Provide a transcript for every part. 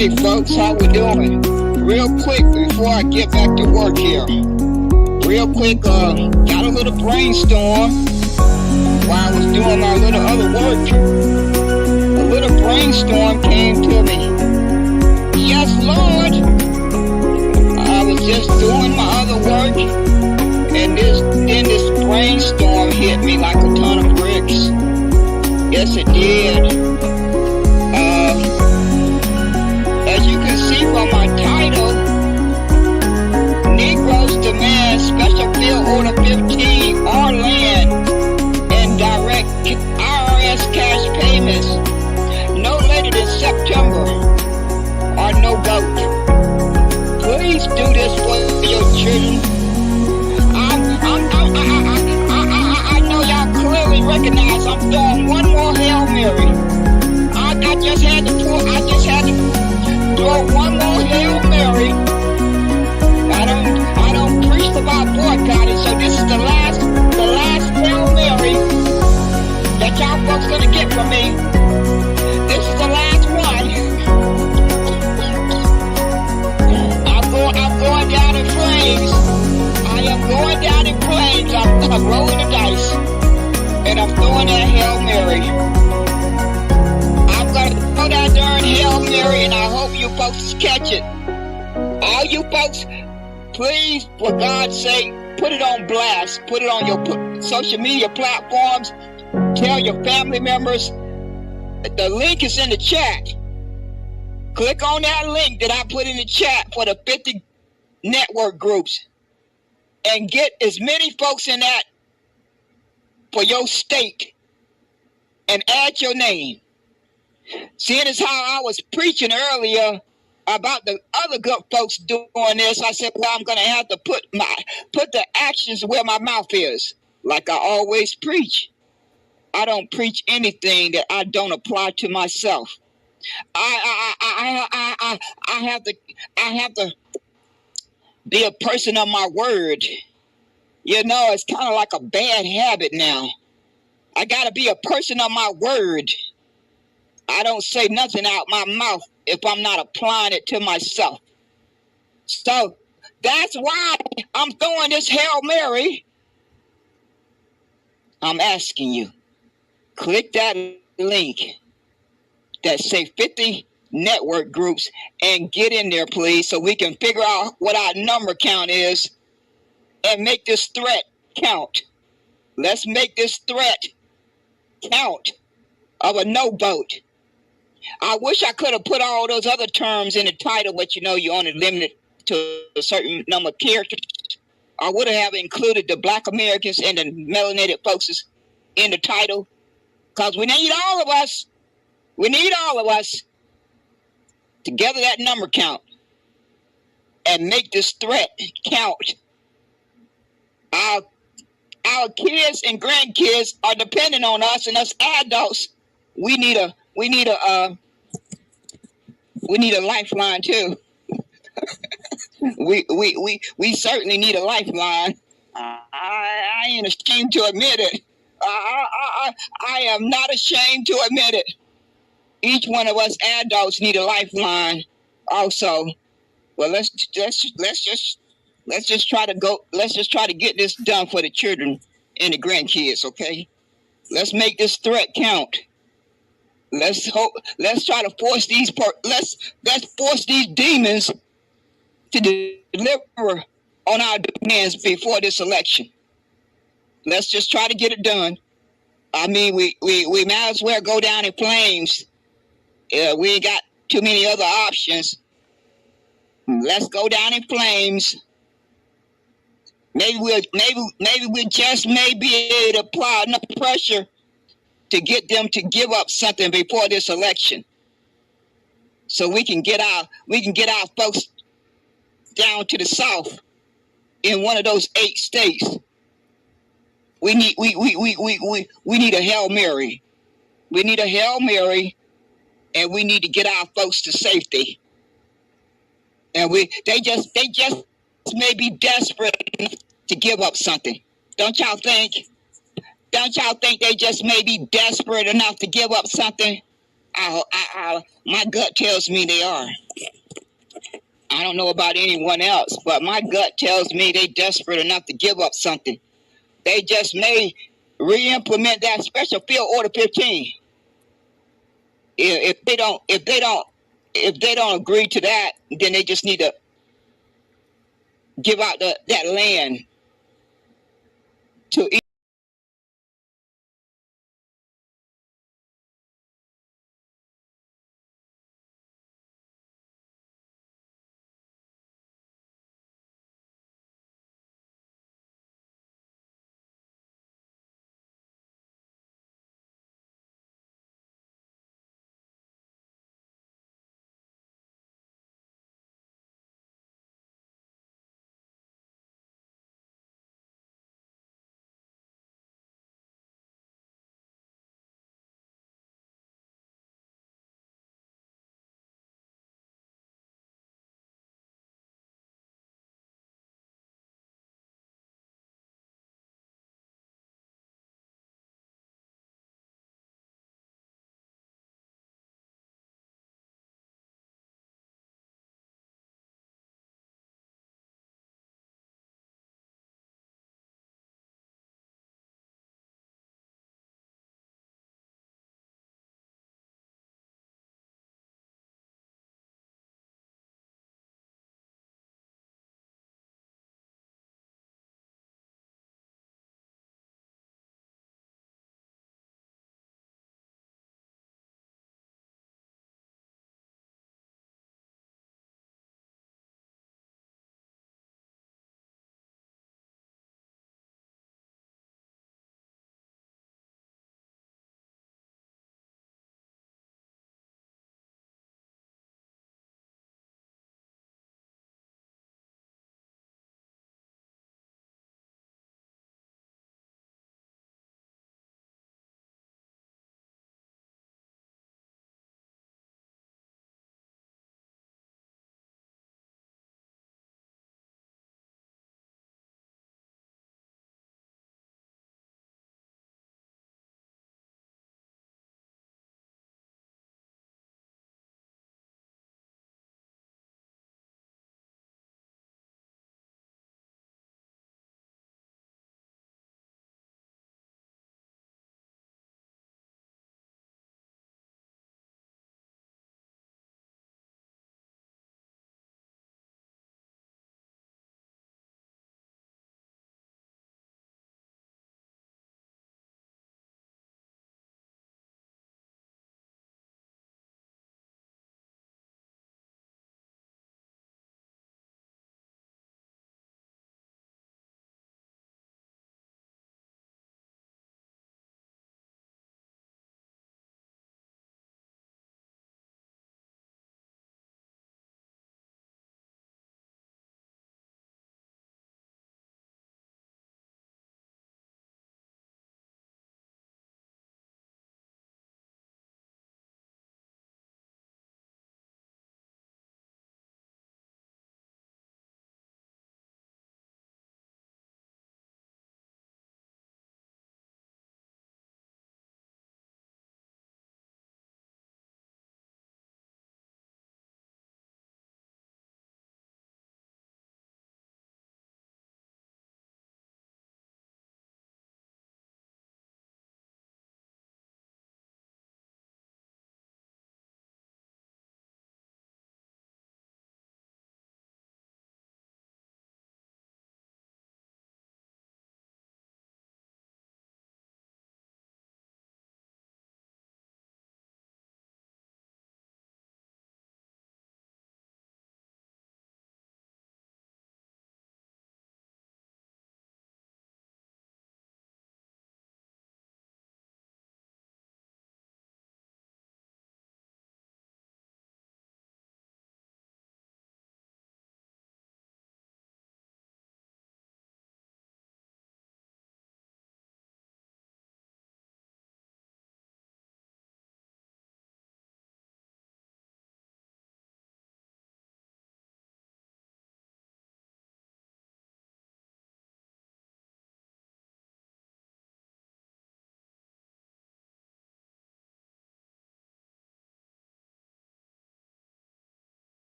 Hey folks, how we doing? Real quick before I get back to work here. Real quick, got a little brainstorm while I was doing my little other work. A little brainstorm came to me. Yes, Lord. I was just doing my other work, and then this brainstorm hit me like a ton of bricks. Yes, it did. As you can see from my title, Negroes demand special field order 15 or land and direct IRS cash payments no later than September or no vote. Please do this for your children. I know y'all clearly recognize I'm throwing one more Hail Mary. I just had to throw one more Hail Mary. I don't preach about boycotting, so this is the last Hail Mary that y'all folks gonna get from me. This is the last one. I'm going down in flames. I am going down in flames. I'm rolling the dice, and I'm throwing that Hail Mary. I'm gonna throw that darn Hail Mary, and I hope you folks catch it. All you folks, please, for God's sake, put it on blast. Put it on your social media platforms. Tell your family members. The link is in the chat. Click on that link that I put in the chat for the 50 network groups, and get as many folks in that for your state, and add your name. Seeing as how I was preaching earlier about the other good folks doing this, I said, well, I'm going to have to put the actions where my mouth is, like I always preach. I don't preach anything that I don't apply to myself. I have to be a person of my word. You know, it's kind of like a bad habit now. I got to be a person of my word. I don't say nothing out my mouth if I'm not applying it to myself. So that's why I'm throwing this Hail Mary. I'm asking you, click that link that say 50 network groups and get in there, please, so we can figure out what our number count is and make this threat count. Let's make this threat count of a no vote. I wish I could have put all those other terms in the title, but you know you're only limited to a certain number of characters. I would have included the Black Americans and the melanated folks in the title, because we need all of us. We need all of us to gather that number count and make this threat count. Our kids and grandkids are depending on us, and us adults, we need a lifeline too. we certainly need a lifeline. I ain't ashamed to admit it. I am not ashamed to admit it. Each one of us adults need a lifeline also. Well, let's just try to go. Let's just try to get this done for the children and the grandkids. Okay, let's make this threat count. Let's try to force these. Let's force these demons to deliver on our demands before this election. Let's just try to get it done. I mean, we might as well go down in flames. We ain't got too many other options. Let's go down in flames. Maybe we just may be able to apply enough pressure to get them to give up something before this election, so we can get our folks down to the South in one of those 8 states. We need a Hail Mary. We need a Hail Mary, and we need to get our folks to safety. And they just may be desperate enough to give up something. Don't y'all think? Don't y'all think they just may be desperate enough to give up something? My gut tells me they are. I don't know about anyone else, but my gut tells me they desperate enough to give up something. They just may re-implement that special field order 15. If they don't agree to that, then they just need to give out that land to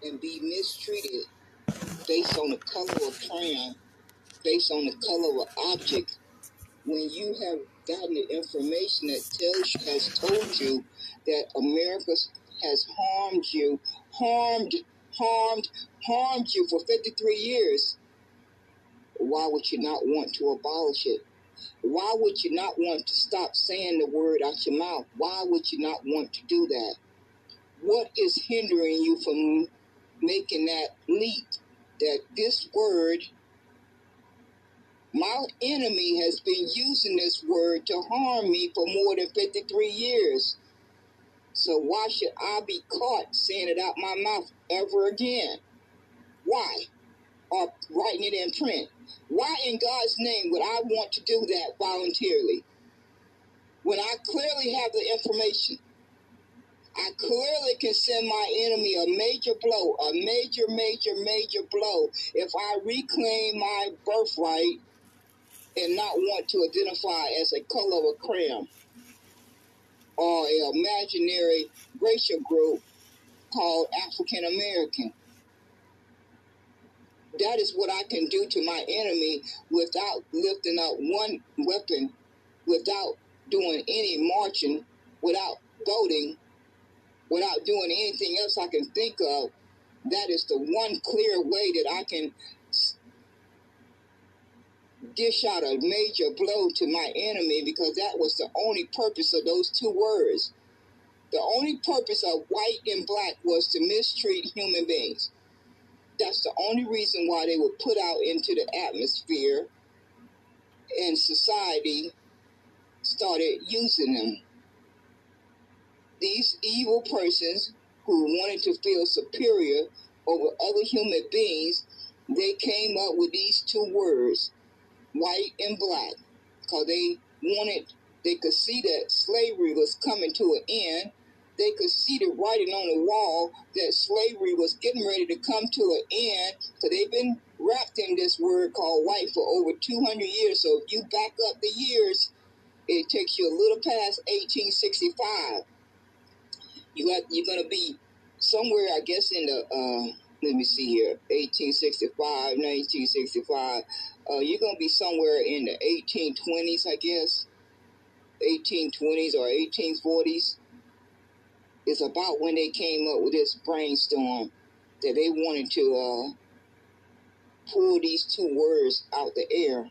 and be mistreated based on the color of crayon, based on the color of object, when you have gotten the information that has told you that America has harmed you for 53 years, why would you not want to abolish it? Why would you not want to stop saying the word out your mouth? Why would you not want to do that? What is hindering you from making that leap? That this word, my enemy has been using this word to harm me for more than 53 years. So why should I be caught saying it out my mouth ever again? Why? Or writing it in print? Why in God's name would I want to do that voluntarily? When I clearly have the information, I clearly can send my enemy a major blow, a major blow, if I reclaim my birthright and not want to identify as a color of crayon or an imaginary racial group called African American. That is what I can do to my enemy without lifting up one weapon, without doing any marching, without voting, without doing anything else I can think of. That is the one clear way that I can dish out a major blow to my enemy, because that was the only purpose of those two words. The only purpose of white and black was to mistreat human beings. That's the only reason why they were put out into the atmosphere, and society started using them. These evil persons who wanted to feel superior over other human beings, they came up with these two words, white and black, because they could see that slavery was coming to an end. They could see the writing on the wall that slavery was getting ready to come to an end, because they've been wrapped in this word called white for over 200 years. So if you back up the years, it takes you a little past 1865. You're going to be somewhere, I guess, in the, let me see here, 1865, 1965. You're going to be somewhere in the 1820s, I guess, 1820s or 1840s. It's about when they came up with this brainstorm that they wanted to pull these two words out the air.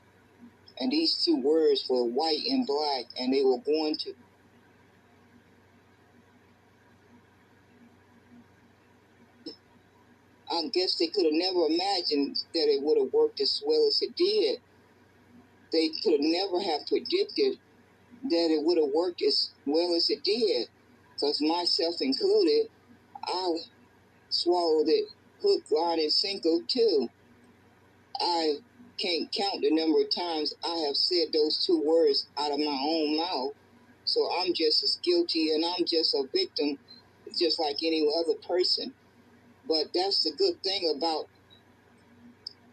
And these two words were white and black, and they were going to I guess they could have never imagined that it would have worked as well as it did. They could have never have predicted that it would have worked as well as it did. Because myself included, I swallowed it hook, line, and sinker too. I can't count the number of times I have said those two words out of my own mouth. So I'm just as guilty, and I'm just a victim, just like any other person. But that's the good thing about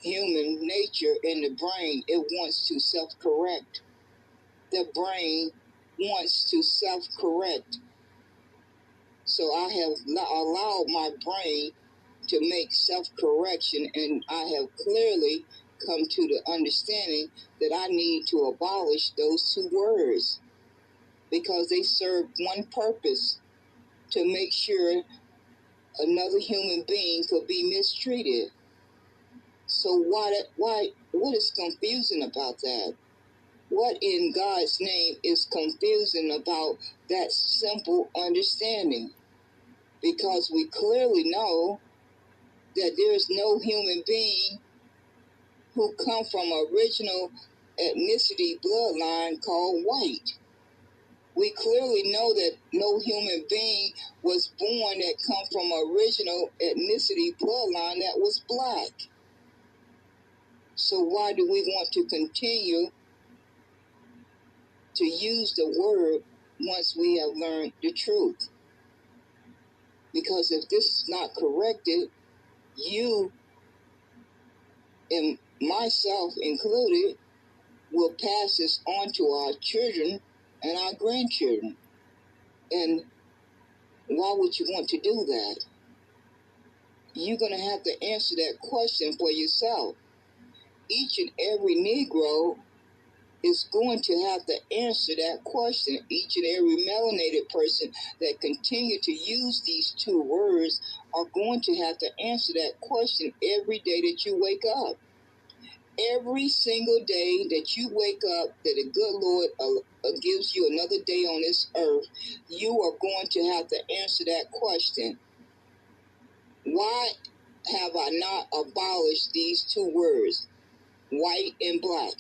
human nature in the brain. It wants to self-correct. The brain wants to self-correct. So I have allowed my brain to make self-correction, and I have clearly come to the understanding that I need to abolish those two words, because they serve one purpose: to make sure another human being could be mistreated. So what is confusing about that? What in God's name is confusing about that simple understanding? Because we clearly know that there is no human being who come from original ethnicity bloodline called white. We clearly know that no human being was born that come from original ethnicity bloodline that was black. So why do we want to continue to use the word once we have learned the truth? Because if this is not corrected, you and myself included will pass this on to our children and our grandchildren. And why would you want to do that? you're going to have to answer that question for yourself. Each and every Negro is going to have to answer that question. Each and every melanated person that continue to use these two words are going to have to answer that question every day that you wake up. Every single day that you wake up, that the good Lord gives you another day on this earth, you are going to have to answer that question. Why have I not abolished these two words, white and black?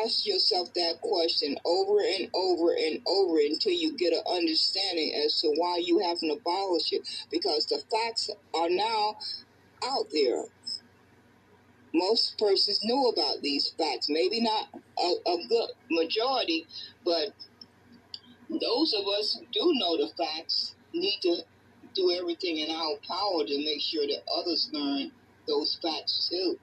Ask yourself that question over and over and over until you get an understanding as to why you haven't abolished it, because the facts are now out there. Most persons know about these facts, maybe not a good majority, but those of us who do know the facts need to do everything in our power to make sure that others learn those facts too,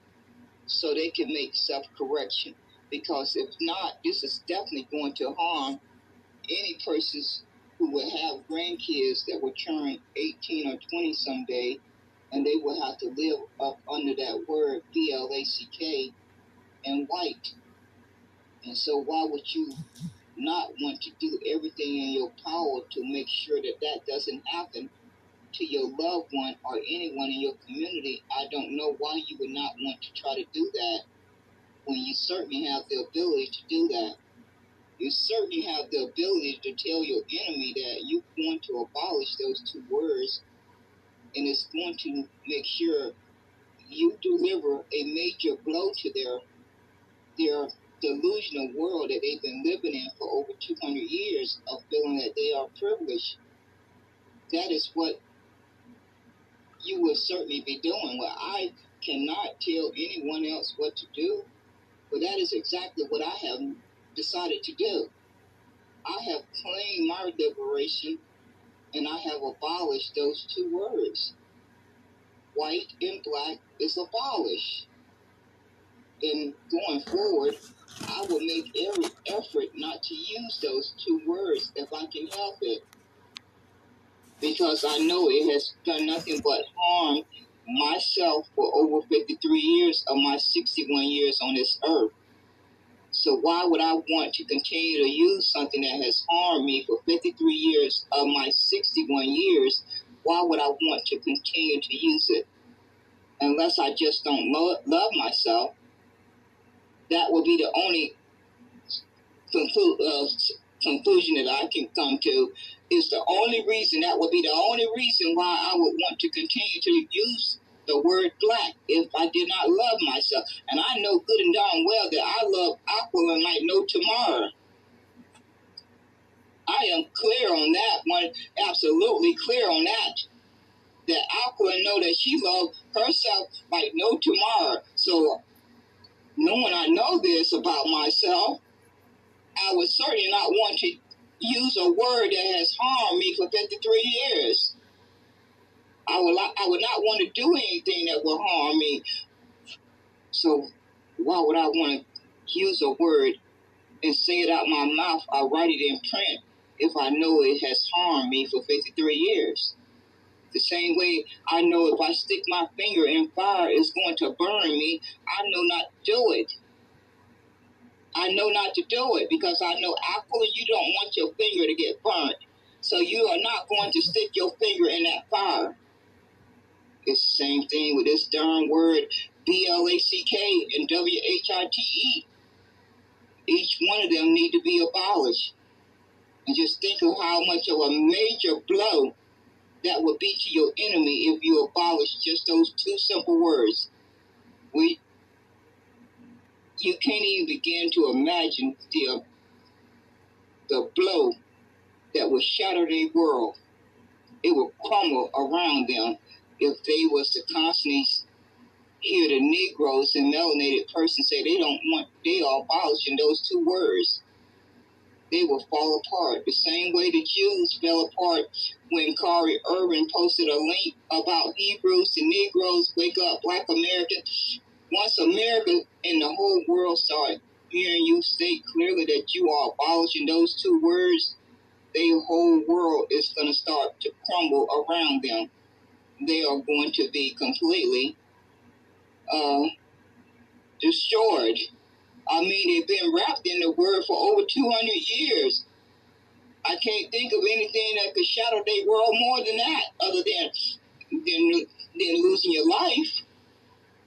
so they can make self-correction. Because if not, this is definitely going to harm any persons who will have grandkids that will turn 18 or 20 someday, and they will have to live up under that word BLACK and white. And so why would you not want to do everything in your power to make sure that that doesn't happen to your loved one or anyone in your community? I don't know why you would not want to try to do that when you certainly have the ability to do that. You certainly have the ability to tell your enemy that you're going to abolish those two words, and it's going to make sure you deliver a major blow to their delusional world that they've been living in for over 200 years of feeling that they are privileged. That is what you will certainly be doing. Well, I cannot tell anyone else what to do, but that is exactly what I have decided to do. I have claimed my liberation, and I have abolished those two words. White and black is abolished. And going forward, I will make every effort not to use those two words if I can help it, because I know it has done nothing but harm myself for over 53 years of my 61 years on this earth. So why would I want to continue to use something that has harmed me for 53 years of my 61 years? Why would I want to continue to use it? Unless I just don't love myself. That would be the only conclusion that I can come to. Is the only reason, that would be the only reason why I would want to continue to use the word black if I did not love myself. And I know good and darn well that I love Aqua like no tomorrow. I am clear on that one, absolutely clear on that. That Aqua know that she loves herself like no tomorrow. So knowing I know this about myself, I would certainly not want to use a word that has harmed me for 53 years. I would not want to do anything that will harm me. So why would I want to use a word and say it out my mouth or write it in print if I know it has harmed me for 53 years? The same way I know if I stick my finger in fire, it's going to burn me. I know not to do it. I know not to do it because I know actually you don't want your finger to get burnt. So you are not going to stick your finger in that fire. It's the same thing with this darn word BLACK and WHITE. Each one of them need to be abolished. And just think of how much of a major blow that would be to your enemy if you abolish just those two simple words. You can't even begin to imagine the blow that would shatter their world. It would crumble around them if they was to constantly hear the Negroes and melanated persons say they are abolishing those two words. They will fall apart. The same way the Jews fell apart when Kari Irvin posted a link about Hebrews and Negroes, Wake Up Blk American. Once America and the whole world start hearing you state clearly that you are abolishing those two words, their whole world is going to start to crumble around them. they are going to be completely destroyed. I mean, they've been wrapped in the word for over 200 years. I can't think of anything that could shadow their world more than that, other than losing your life.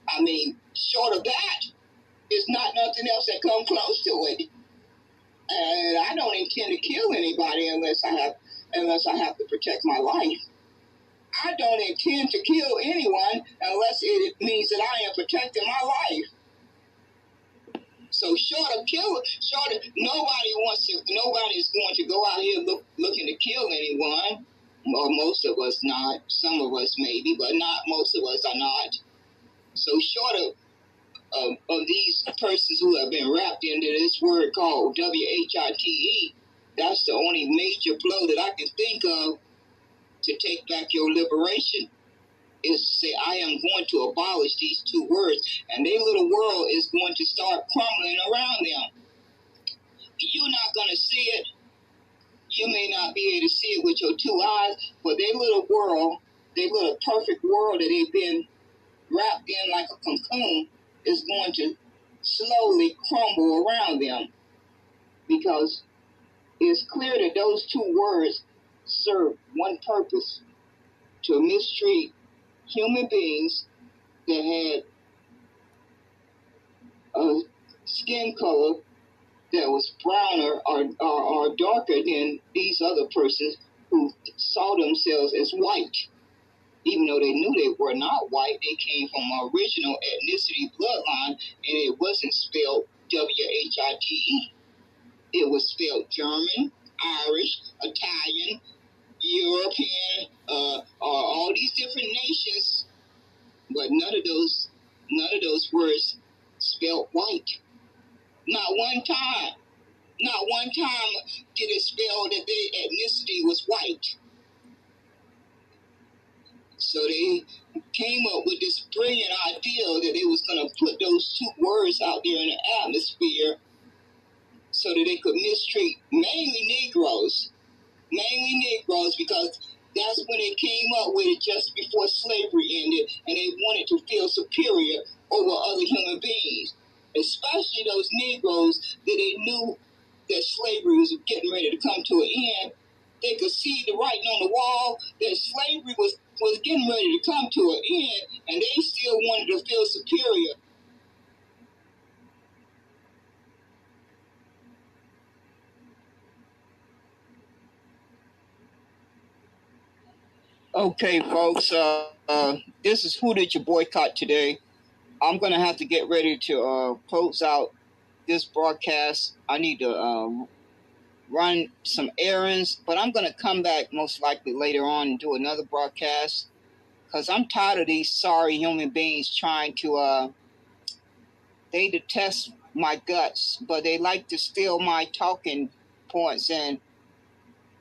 I mean, short of that, there's not nothing else that comes close to it. And I don't intend to kill anybody unless I have to protect my life. I don't intend to kill anyone unless it means that I am protecting my life. So nobody's going to go out here looking to kill anyone. Or most of us not. Some of us maybe, but not most of us are not. So short of these persons who have been wrapped into this word called WHITE, that's the only major blow that I can think of to take back your liberation, is to say, I am going to abolish these two words, and their little world is going to start crumbling around them. You're not going to see it. You may not be able to see it with your two eyes, but their little world, their little perfect world that they've been wrapped in like a cocoon, is going to slowly crumble around them, because it's clear that those two words serve one purpose: to mistreat human beings that had a skin color that was browner or darker than these other persons who saw themselves as white. Even though they knew they were not white, they came from original ethnicity bloodline, and it wasn't spelled WHITE. It was spelled German, Irish, Italian, European, all these different nations, but none of those words spelled white. Not one time. Not one time did it spell that their ethnicity was white. So they came up with this brilliant idea that they was going to put those two words out there in the atmosphere so that they could mistreat mainly Negroes, because that's when they came up with it just before slavery ended, and they wanted to feel superior over other human beings, especially those Negroes that they knew that slavery was getting ready to come to an end. They could see the writing on the wall that slavery was getting ready to come to an end, and they still wanted to feel superior. Okay, folks, this is Who Did You Boycott Today? I'm going to have to get ready to close out this broadcast. I need to run some errands, but I'm going to come back most likely later on and do another broadcast, because I'm tired of these sorry human beings trying to, they detest my guts, but they like to steal my talking points and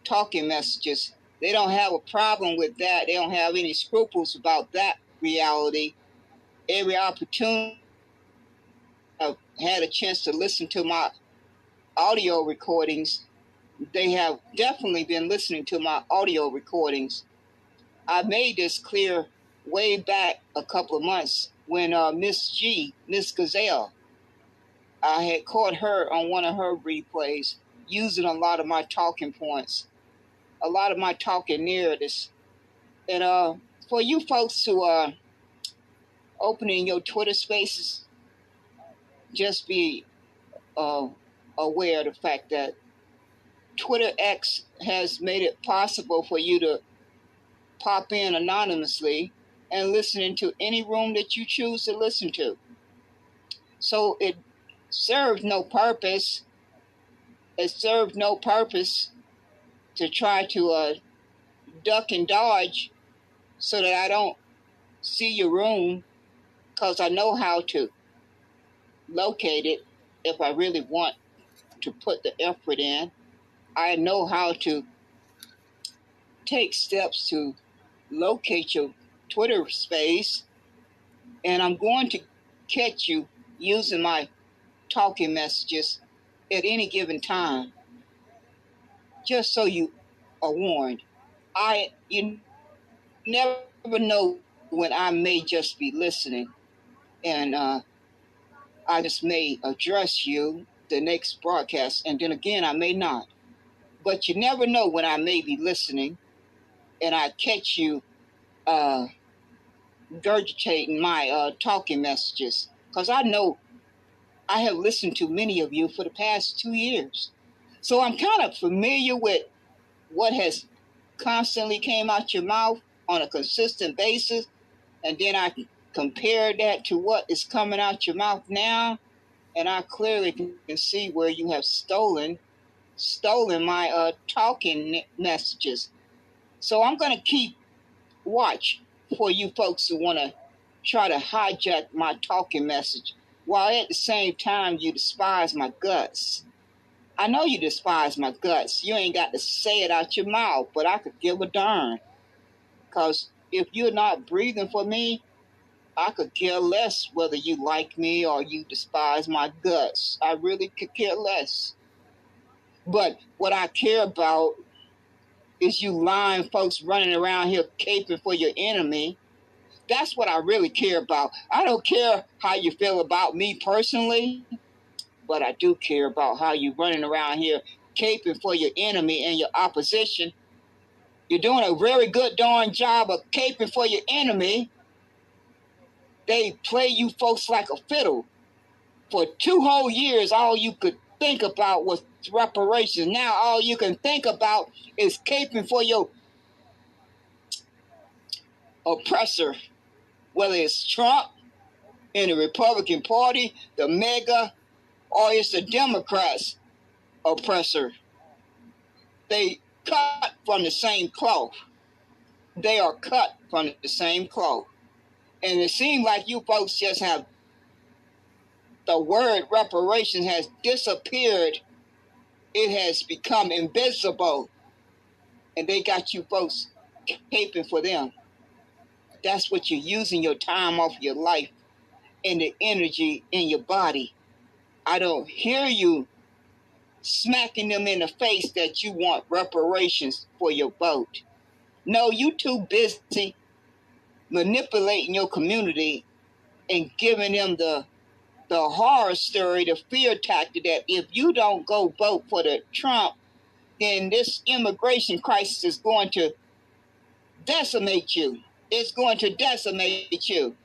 talking messages. They don't have a problem with that. They don't have any scruples about that reality. Every opportunity I've had a chance to listen to my audio recordings, they have definitely been listening to my audio recordings. I made this clear way back a couple of months when Miss Gazelle, I had caught her on one of her replays using a lot of my talking points, a lot of my talking narratives. And for you folks who are opening your Twitter spaces, just be aware of the fact that Twitter X has made it possible for you to pop in anonymously and listen into any room that you choose to listen to. So it serves no purpose. It serves no purpose to try to duck and dodge so that I don't see your room, because I know how to locate it if I really want to put the effort in. I know how to take steps to locate your Twitter space, and I'm going to catch you using my talking messages at any given time, just so you are warned. You never never know when I may just be listening, and I just may address you the next broadcast, and then again I may not. But you never know when I may be listening, and I catch you regurgitating my talking messages, because I know I have listened to many of you for the past 2 years. So I'm kind of familiar with what has constantly came out your mouth on a consistent basis. And then I compare that to what is coming out your mouth now. And I clearly can see where you have stolen my talking messages. So I'm going to keep watch for you folks who want to try to hijack my talking message, while at the same time you despise my guts. I know you despise my guts. You ain't got to say it out your mouth, but I could give a darn. Because if you're not breathing for me, I could care less whether you like me or you despise my guts. I really could care less. But what I care about is you lying folks running around here caping for your enemy. That's what I really care about. I don't care how you feel about me personally, but I do care about how you running around here caping for your enemy and your opposition. You're doing a very good darn job of caping for your enemy. They play you folks like a fiddle. For 2 whole years, all you could think about was reparations. Now all you can think about is caping for your oppressor, whether it's Trump in the Republican Party, the MAGA, or it's the Democrats oppressor. They cut from the same cloth. They are cut from the same cloth. And it seems like you folks just have, the word reparations has disappeared. It has become invisible. And they got you folks caping for them. That's what you're using your time off your life and the energy in your body. I don't hear you smacking them in the face that you want reparations for your vote. No, you too busy manipulating your community and giving them the horror story, the fear tactic that if you don't go vote for the Trump, then this immigration crisis is going to decimate you. It's going to decimate you.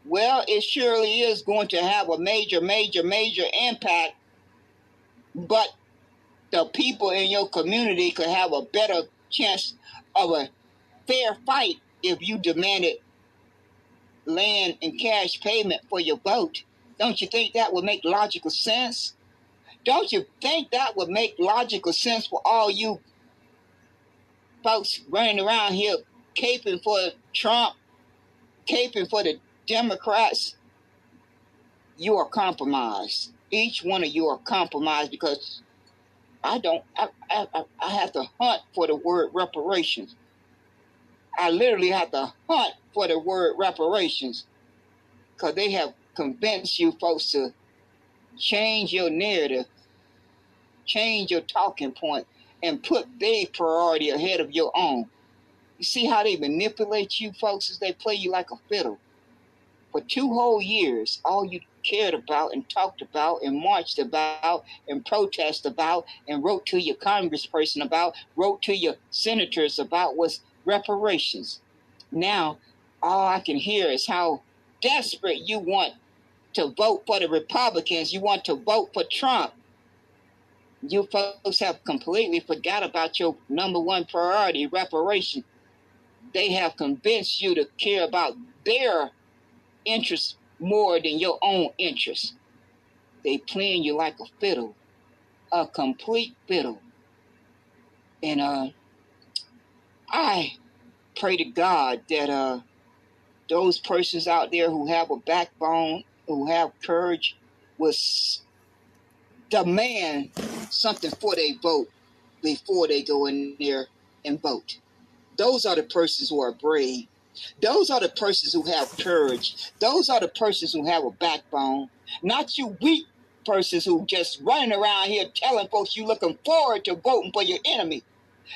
Well, it surely is going to have a major impact, but the people in your community could have a better chance of a fair fight if you demanded land and cash payment for your vote. Don't you think that would make logical sense? Don't you think that would make logical sense for all you folks running around here caping for Trump, caping for the Democrats? You are compromised. Each one of you are compromised because I have to hunt for the word reparations. I literally have to hunt for the word reparations because they have convinced you folks to change your narrative, change your talking point, and put their priority ahead of your own. You see how they manipulate you folks as they play you like a fiddle? For 2 whole years, all you cared about and talked about and marched about and protested about and wrote to your congressperson about, wrote to your senators about was reparations. Now, all I can hear is how desperate you want to vote for the Republicans. You want to vote for Trump. You folks have completely forgot about your number one priority, reparation. They have convinced you to care about their interests more than your own interests. They playing you like a fiddle, a complete fiddle. And I pray to God that those persons out there who have a backbone, who have courage, will demand something for their vote before they go in there and vote. Those are the persons who are brave. Those are the persons who have courage. Those are the persons who have a backbone. Not you weak persons who just running around here telling folks you looking forward to voting for your enemy.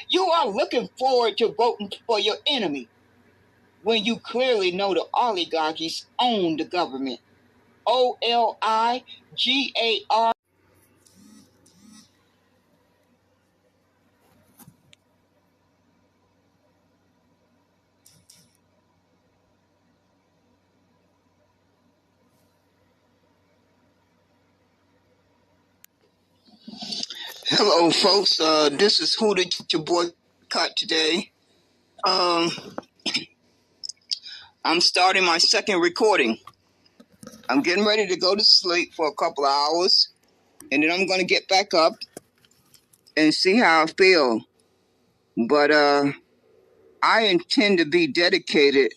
You are looking forward to voting for your enemy. when you clearly know the oligarchies own the government. OLIGAR. Hello, folks. This is Who Did Your Boycott today. I'm starting my second recording. I'm getting ready to go to sleep for a couple of hours, and then I'm going to get back up and see how I feel. But I intend to be dedicated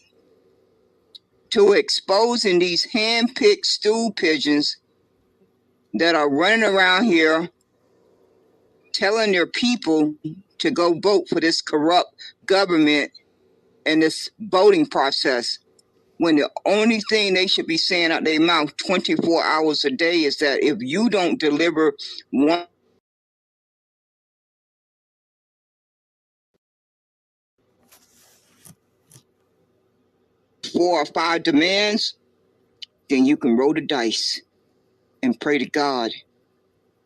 to exposing these hand-picked stool pigeons that are running around here telling their people to go vote for this corrupt government and this voting process, when the only thing they should be saying out their mouth 24 hours a day is that if you don't deliver 4 or 5 demands, then you can roll the dice and pray to God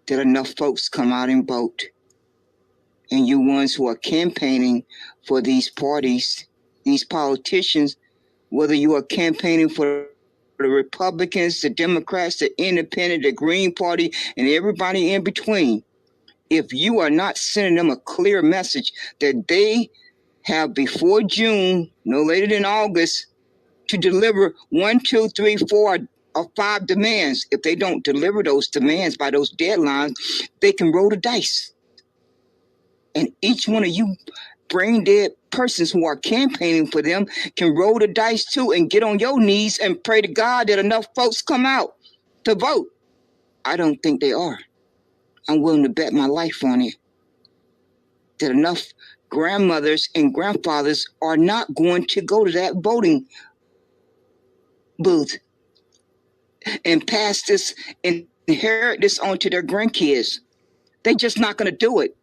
that enough folks come out and vote. And you ones who are campaigning for these parties, these politicians, whether you are campaigning for the Republicans, the Democrats, the Independent, the Green Party, and everybody in between, if you are not sending them a clear message that they have before June, no later than August, to deliver 1, 2, 3, 4, or 5 demands. If they don't deliver those demands by those deadlines, they can roll the dice. And each one of you brain dead persons who are campaigning for them can roll the dice too and get on your knees and pray to God that enough folks come out to vote. I don't think they are. I'm willing to bet my life on it that enough grandmothers and grandfathers are not going to go to that voting booth and pass this and inherit this onto their grandkids. They're just not going to do it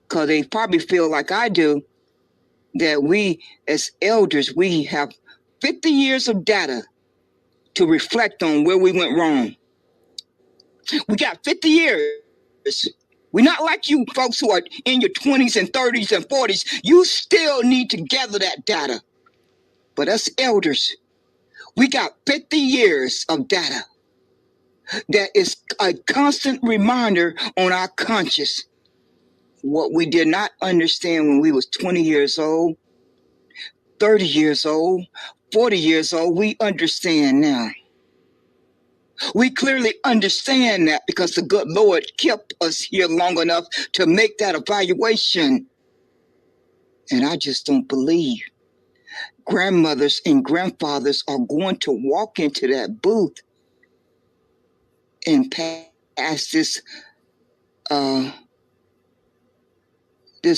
because they probably feel like I do, that we as elders, we have 50 years of data to reflect on where we went wrong. We got 50 years. We're not like you folks who are in your 20s and 30s and 40s. You still need to gather that data. But us elders, we got 50 years of data that is a constant reminder on our conscience. What we did not understand when we was 20 years old, 30 years old, 40 years old, we understand now. We clearly understand that because the good Lord kept us here long enough to make that evaluation. And I just don't believe grandmothers and grandfathers are going to walk into that booth and pass this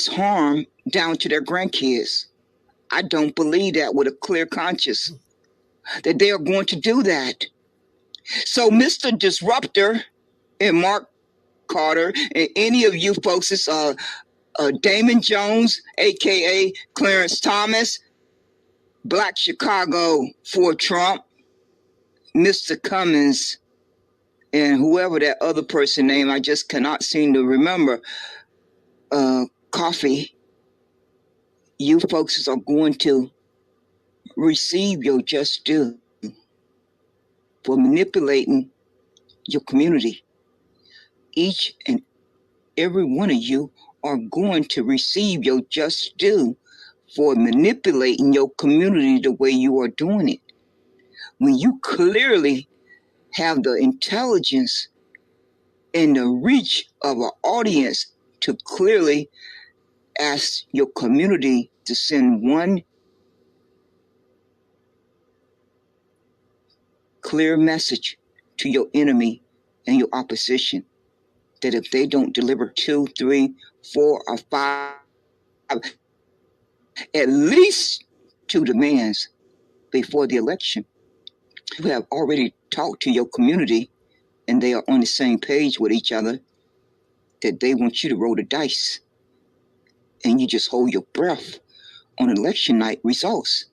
harm down to their grandkids. I don't believe that with a clear conscience, that they are going to do that. So Mr. Disruptor and Mark Carter and any of you folks, it's Damon Jones, a.k.a. Clarence Thomas, Black Chicago for Trump, Mr. Cummins, and whoever that other person name, I just cannot seem to remember, Coffee. You folks are going to receive your just due for manipulating your community. Each and every one of you are going to receive your just due for manipulating your community the way you are doing it. When you clearly have the intelligence and the reach of an audience to clearly ask your community to send one clear message to your enemy and your opposition, that if they don't deliver 2, 3, 4, or 5, at least 2 demands before the election, you have already talked to your community and they are on the same page with each other, that they want you to roll the dice and you just hold your breath on election night results.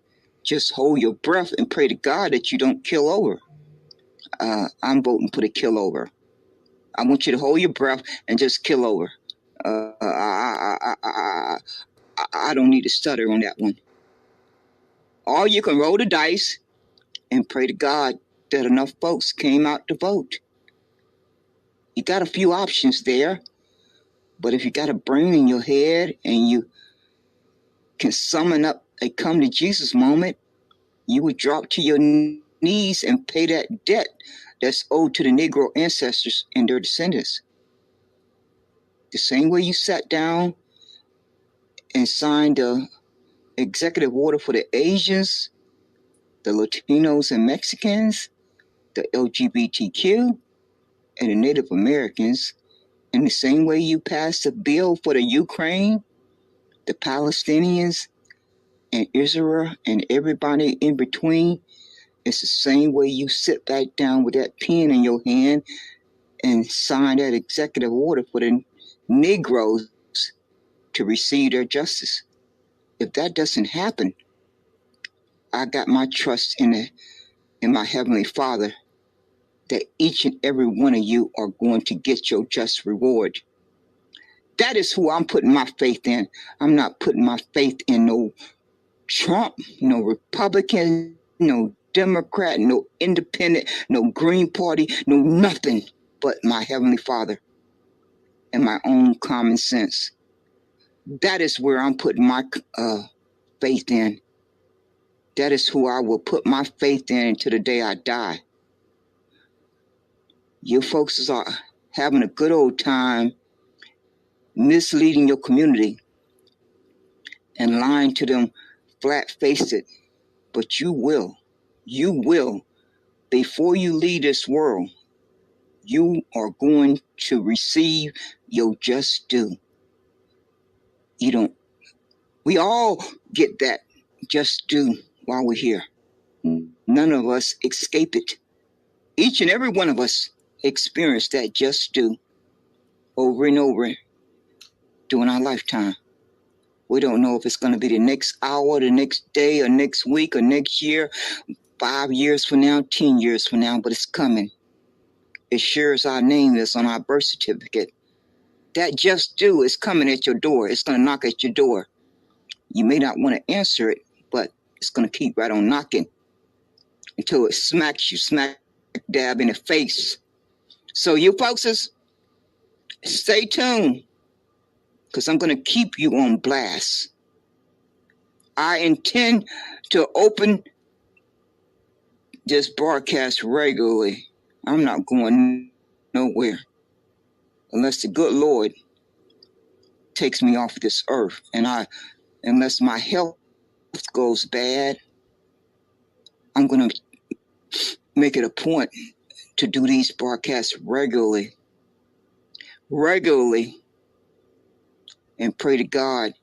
Just hold your breath and pray to God that you don't kill over. I'm voting for the kill over. I want you to hold your breath and just kill over. I don't need to stutter on that one. Or you can roll the dice and pray to God that enough folks came out to vote. You got a few options there, but if you got a brain in your head and you can summon up a come to Jesus moment, you would drop to your knees and pay that debt that's owed to the Negro ancestors and their descendants. The same way you sat down and signed the executive order for the Asians, the Latinos and Mexicans, the LGBTQ, and the Native Americans, in the same way you passed a bill for the Ukraine, the Palestinians, and Israel, and everybody in between, it's the same way you sit back down with that pen in your hand and sign that executive order for the Negroes to receive their justice. If that doesn't happen, I got my trust in my Heavenly Father that each and every one of you are going to get your just reward. That is who I'm putting my faith in. I'm not putting my faith in no Trump, no Republican, no Democrat, no Independent, no Green Party, no nothing but my Heavenly Father and my own common sense. That is where I'm putting my faith in. That is who I will put my faith in until the day I die. You folks are having a good old time misleading your community and lying to them flat-faced, but you will, before you leave this world, you are going to receive your just due. We all get that just due while we're here. None of us escape it. Each and every one of us experience that just due over and over during our lifetime. We don't know if it's going to be the next hour, the next day, or next week, or next year, 5 years from now, 10 years from now, but it's coming. As sure as our name is on our birth certificate, that just due is coming at your door. It's going to knock at your door. You may not want to answer it, but it's going to keep right on knocking until it smacks you smack dab in the face. So you folks, stay tuned, because I'm going to keep you on blast. I intend to open this broadcast regularly. I'm not going nowhere unless the good Lord takes me off this earth, and unless my health goes bad, I'm going to make it a point to do these broadcasts regularly, and pray to God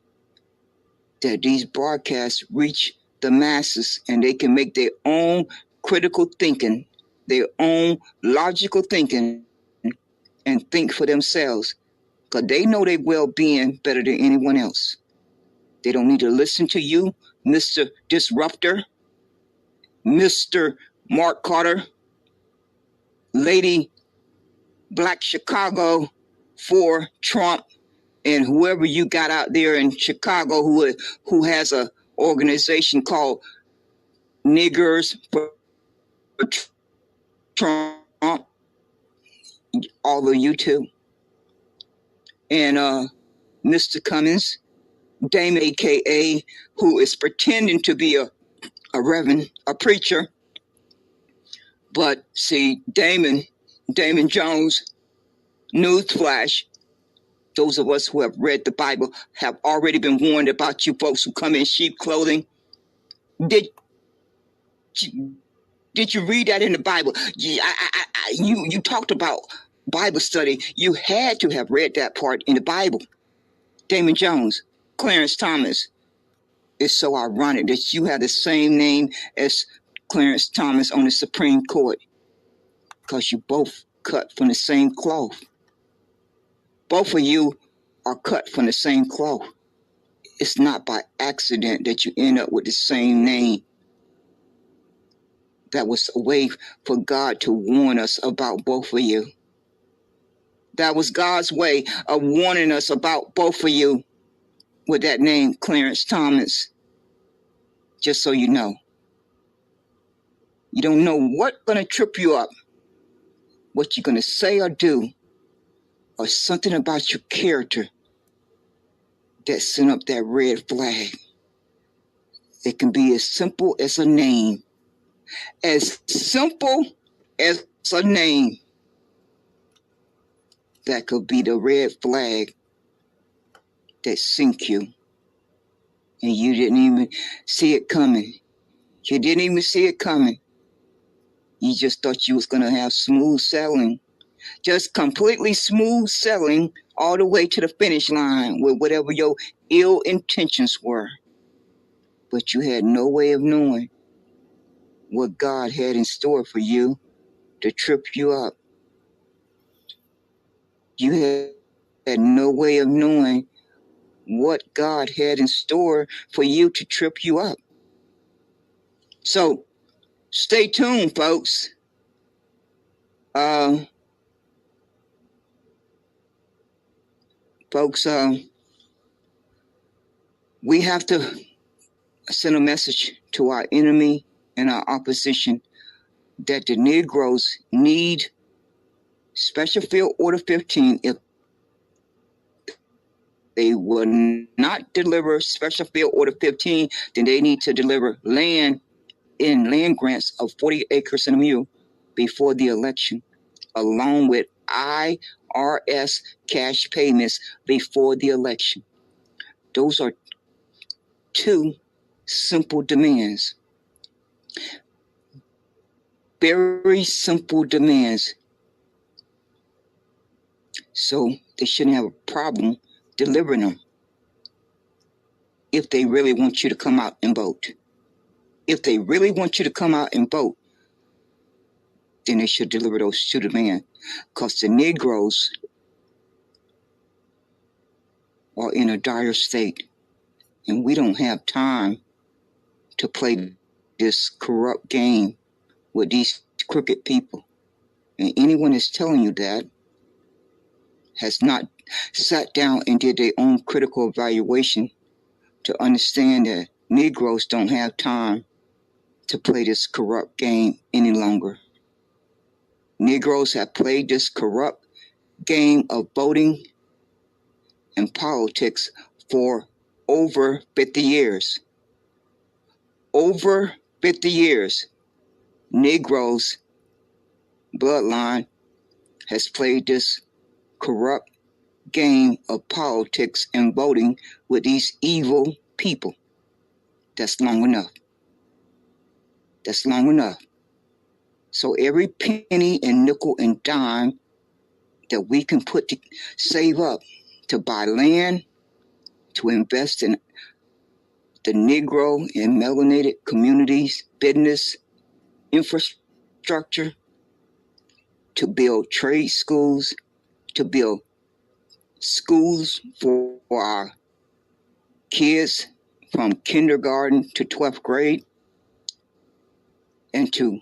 that these broadcasts reach the masses and they can make their own critical thinking, their own logical thinking, and think for themselves, because they know their well-being better than anyone else. They don't need to listen to you, Mr. Disruptor, Mr. Mark Carter, Lady Black Chicago for Trump, and whoever you got out there in Chicago who has a organization called Niggers for Trump, all of you too. And Mr. Cummins, Damon, a.k.a., who is pretending to be a reverend, a preacher. But see, Damon Jones, newsflash, those of us who have read the Bible have already been warned about you folks who come in sheep clothing. Did you read that in the Bible? You talked about Bible study. You had to have read that part in the Bible. Damon Jones, Clarence Thomas. It's so ironic that you have the same name as Clarence Thomas on the Supreme Court, because you both cut from the same cloth. Both of you are cut from the same cloth. It's not by accident that you end up with the same name. That was a way for God to warn us about both of you. That was God's way of warning us about both of you with that name, Clarence Thomas. Just so you know. You don't know what's going to trip you up, what you're going to say or do, or something about your character that sent up that red flag. It can be as simple as a name. As simple as a name. That could be the red flag that sink you. And you didn't even see it coming. You didn't even see it coming. You just thought you was going to have smooth sailing. Just completely smooth sailing all the way to the finish line with whatever your ill intentions were. But you had no way of knowing what God had in store for you to trip you up. You had no way of knowing what God had in store for you to trip you up. So stay tuned, folks. We have to send a message to our enemy and our opposition that the Negroes need Special Field Order 15. If they will not deliver Special Field Order 15, then they need to deliver land in land grants of 40 acres and a mule before the election, along with IRS cash payments before the election. Those are two simple demands. Very simple demands. So they shouldn't have a problem delivering them if they really want you to come out and vote. If they really want you to come out and vote, then they should deliver those two demands. Because the Negroes are in a dire state. And we don't have time to play this corrupt game with these crooked people. And anyone that's telling you that has not sat down and did their own critical evaluation to understand that Negroes don't have time to play this corrupt game any longer. Negroes have played this corrupt game of voting and politics for over 50 years. Over 50 years, Negroes' bloodline has played this corrupt game of politics and voting with these evil people. That's long enough. That's long enough. So every penny and nickel and dime that we can put to save up to buy land, to invest in the Negro and melanated communities, business, infrastructure, to build trade schools, to build schools for our kids from kindergarten to 12th grade, and to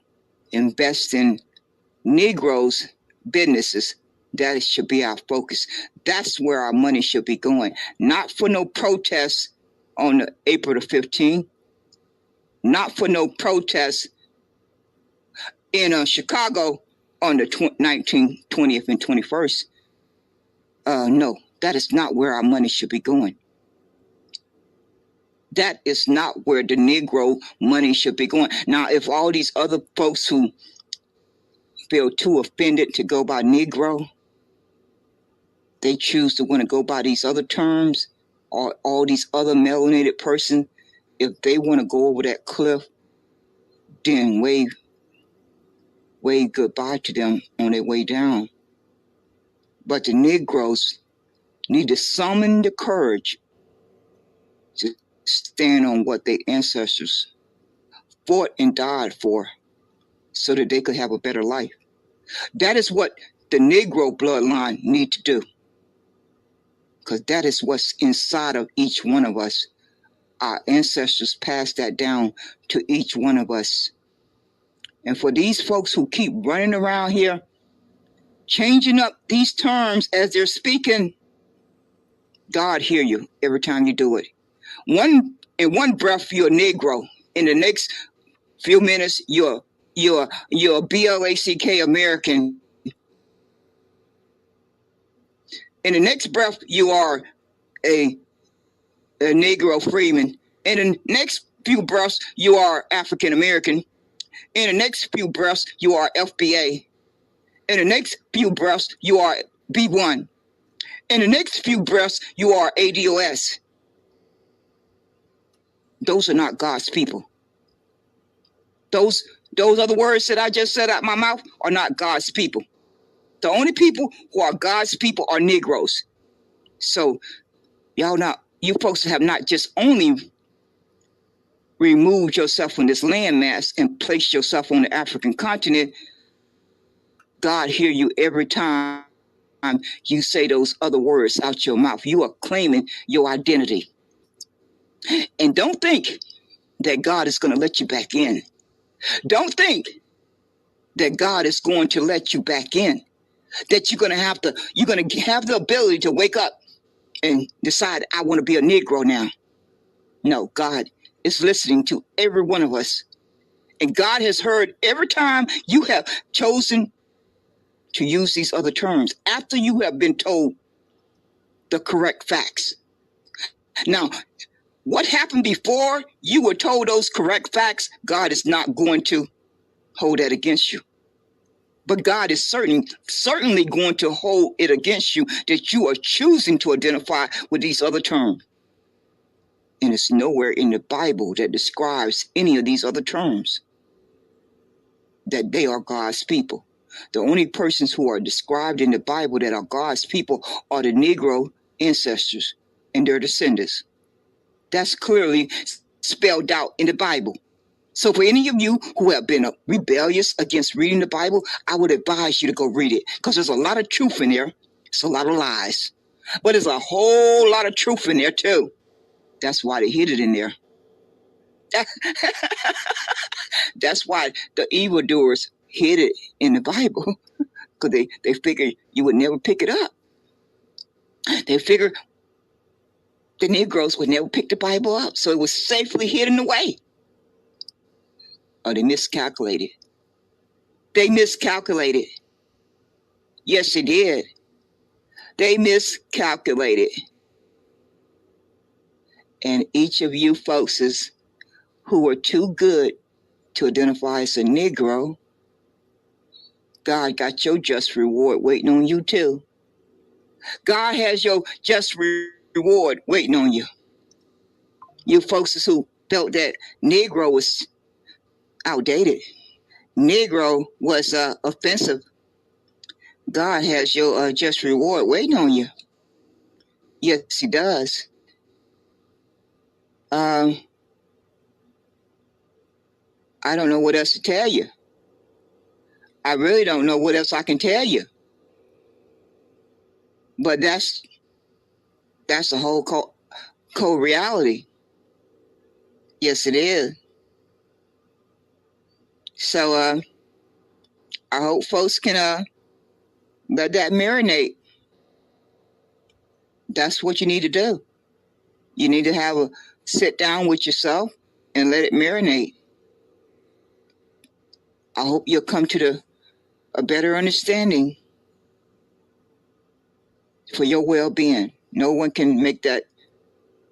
invest in Negroes' businesses. That should be our focus. That's where our money should be going. Not for no protests on April the 15th. Not for no protests in Chicago on the 19th, 20th, and 21st. No, that is not where our money should be going. That is not where the Negro money should be going. Now, if all these other folks who feel too offended to go by Negro, they choose to want to go by these other terms, or all these other melanated persons, if they want to go over that cliff, then wave goodbye to them on their way down. But the Negroes need to summon the courage to stand on what their ancestors fought and died for so that they could have a better life. That is what the Negro bloodline need to do. Because that is what's inside of each one of us. Our ancestors passed that down to each one of us. And for these folks who keep running around here, changing up these terms as they're speaking, God hear you every time you do it. In one breath, you're a Negro. In the next few minutes, you're Blk American. In the next breath, you are a Negro freeman. In the next few breaths, you are African American. In the next few breaths, you are FBA. In the next few breaths, you are B1. In the next few breaths, you are ADOS. Those are not God's people. Those other words that I just said out my mouth are not God's people. The only people who are God's people are Negroes. So you folks have not just only removed yourself from this landmass and placed yourself on the African continent. God hear you every time you say those other words out your mouth. You are claiming your identity. And don't think that God is going to let you back in. Don't think that God is going to let you back in. That you're going to have the ability to wake up and decide, I want to be a Negro now. No, God is listening to every one of us. And God has heard every time you have chosen to use these other terms after you have been told the correct facts. Now, what happened before you were told those correct facts, God is not going to hold that against you. But God is certainly going to hold it against you that you are choosing to identify with these other terms. And it's nowhere in the Bible that describes any of these other terms that they are God's people. The only persons who are described in the Bible that are God's people are the Negro ancestors and their descendants. That's clearly spelled out in the Bible. So for any of you who have been rebellious against reading the Bible, I would advise you to go read it, because there's a lot of truth in there. It's a lot of lies. But there's a whole lot of truth in there too. That's why they hid it in there. That's why the evildoers hid it in the Bible, because they figured you would never pick it up. They figured the Negroes would never pick the Bible up, so it was safely hidden away. Oh, they miscalculated. They miscalculated. Yes, they did. They miscalculated. And each of you folks who are too good to identify as a Negro, God got your just reward waiting on you too. God has your just reward waiting on you. You folks who felt that Negro was outdated, Negro was offensive, God has your just reward waiting on you. Yes, he does. I don't know what else to tell you. I really don't know what else I can tell you. But that's the whole cold reality. Yes, it is. So I hope folks can let that marinate. That's what you need to do. You need to have a sit down with yourself and let it marinate. I hope you'll come to a better understanding for your well-being. No one can make that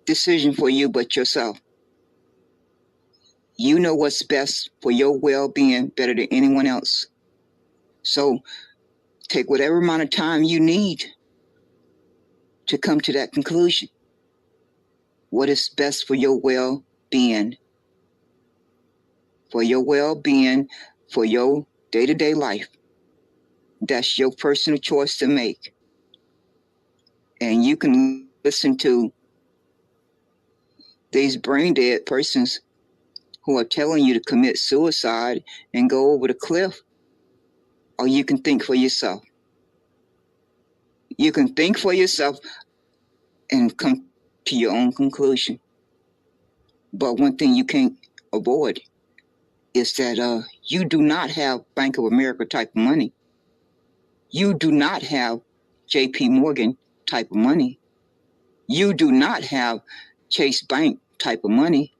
decision for you but yourself. You know what's best for your well-being better than anyone else. So take whatever amount of time you need to come to that conclusion. What is best for your well-being? For your well-being, for your day-to-day life. That's your personal choice to make. And you can listen to these brain-dead persons who are telling you to commit suicide and go over the cliff. Or you can think for yourself. You can think for yourself and come to your own conclusion. But one thing you can't avoid is that you do not have Bank of America type of money. You do not have JP Morgan type of money. You do not have Chase Bank type of money.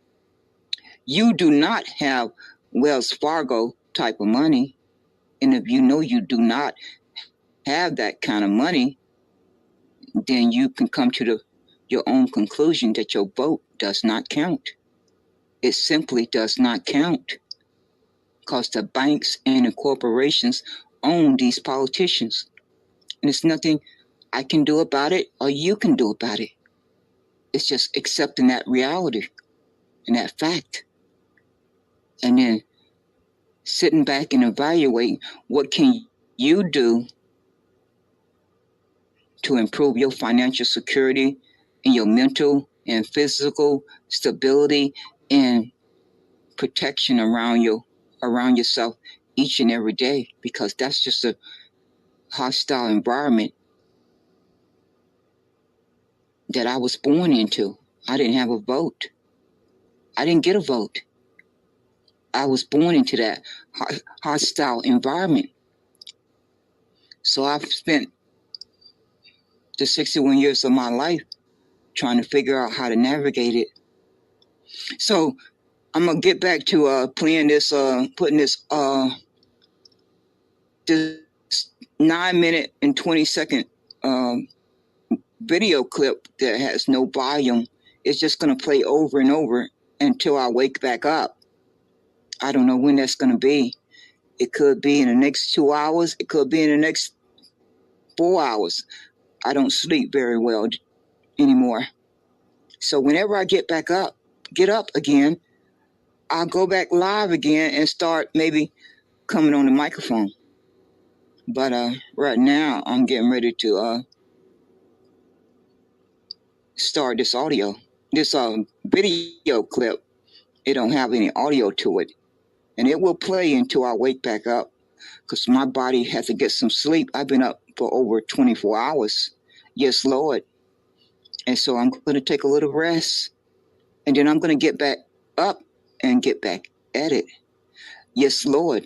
You do not have Wells Fargo type of money. And if you know you do not have that kind of money, then you can come to your own conclusion that your vote does not count. It simply does not count because the banks and the corporations own these politicians. And there's nothing I can do about it or you can do about it. It's just accepting that reality and that fact. And then sitting back and evaluating what can you do to improve your financial security and your mental and physical stability and protection around yourself each and every day, because that's just a hostile environment that I was born into. I didn't have a vote. I didn't get a vote. I was born into that hostile environment. So I've spent the 61 years of my life trying to figure out how to navigate it. So I'm gonna get back to playing this, putting this 9-minute and 20-second video clip that has no volume. It's just gonna play over and over until I wake back up. I don't know when that's gonna be. It could be in the next 2 hours. It could be in the next 4 hours. I don't sleep very well anymore. So whenever I get up again, I'll go back live again and start maybe coming on the microphone. But right now I'm getting ready to start this video clip. It don't have any audio to it, and it will play until I wake back up, because my body has to get some sleep. I've been up for over 24 hours. Yes, Lord. And so I'm going to take a little rest, and then I'm going to get back up and get back at it. Yes, Lord.